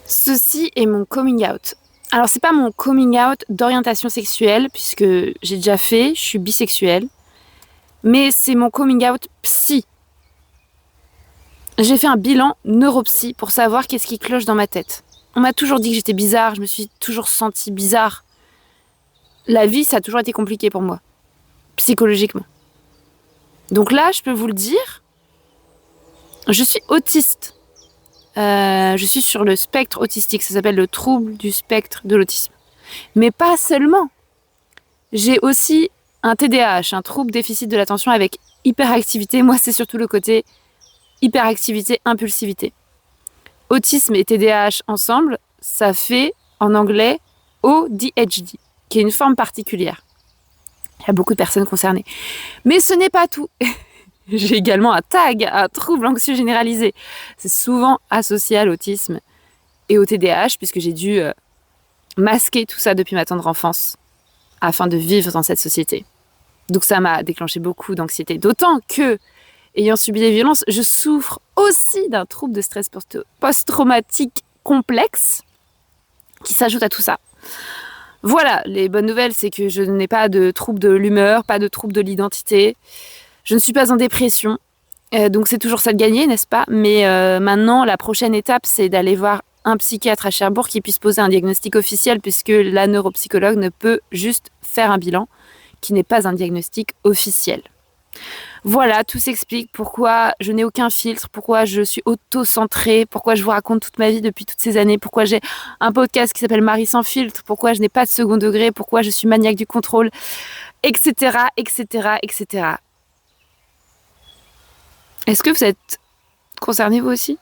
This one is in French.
Ceci est mon coming out. Alors, c'est pas mon coming out d'orientation sexuelle, puisque j'ai déjà fait, je suis bisexuelle, mais c'est mon coming out psy. J'ai fait un bilan neuropsy pour savoir qu'est-ce qui cloche dans ma tête. On m'a toujours dit que j'étais bizarre, je me suis toujours sentie bizarre. La vie, ça a toujours été compliqué pour moi, psychologiquement. Donc là, je peux vous le dire, je suis autiste. Je suis sur le spectre autistique, ça s'appelle le trouble du spectre de l'autisme. Mais pas seulement. J'ai aussi un TDAH, un trouble déficit de l'attention avec hyperactivité. Moi, c'est surtout le côté hyperactivité, impulsivité. Autisme et TDAH ensemble, ça fait en anglais ADHD, qui est une forme particulière. Il y a beaucoup de personnes concernées. Mais ce n'est pas tout. J'ai également un TAG, un trouble anxieux généralisé. C'est souvent associé à l'autisme et au TDAH, puisque j'ai dû masquer tout ça depuis ma tendre enfance afin de vivre dans cette société. Donc ça m'a déclenché beaucoup d'anxiété. D'autant que, ayant subi des violences, je souffre aussi d'un trouble de stress post-traumatique complexe qui s'ajoute à tout ça. Voilà, les bonnes nouvelles, c'est que je n'ai pas de trouble de l'humeur, pas de trouble de l'identité. Je ne suis pas en dépression, donc c'est toujours ça de gagner, n'est-ce pas? Mais maintenant, la prochaine étape, c'est d'aller voir un psychiatre à Cherbourg qui puisse poser un diagnostic officiel, puisque la neuropsychologue ne peut juste faire un bilan qui n'est pas un diagnostic officiel. Voilà, tout s'explique, pourquoi je n'ai aucun filtre, pourquoi je suis auto-centrée, pourquoi je vous raconte toute ma vie depuis toutes ces années, pourquoi j'ai un podcast qui s'appelle Marie sans filtre, pourquoi je n'ai pas de second degré, pourquoi je suis maniaque du contrôle, etc., etc., etc. Est-ce que vous êtes concerné vous aussi ?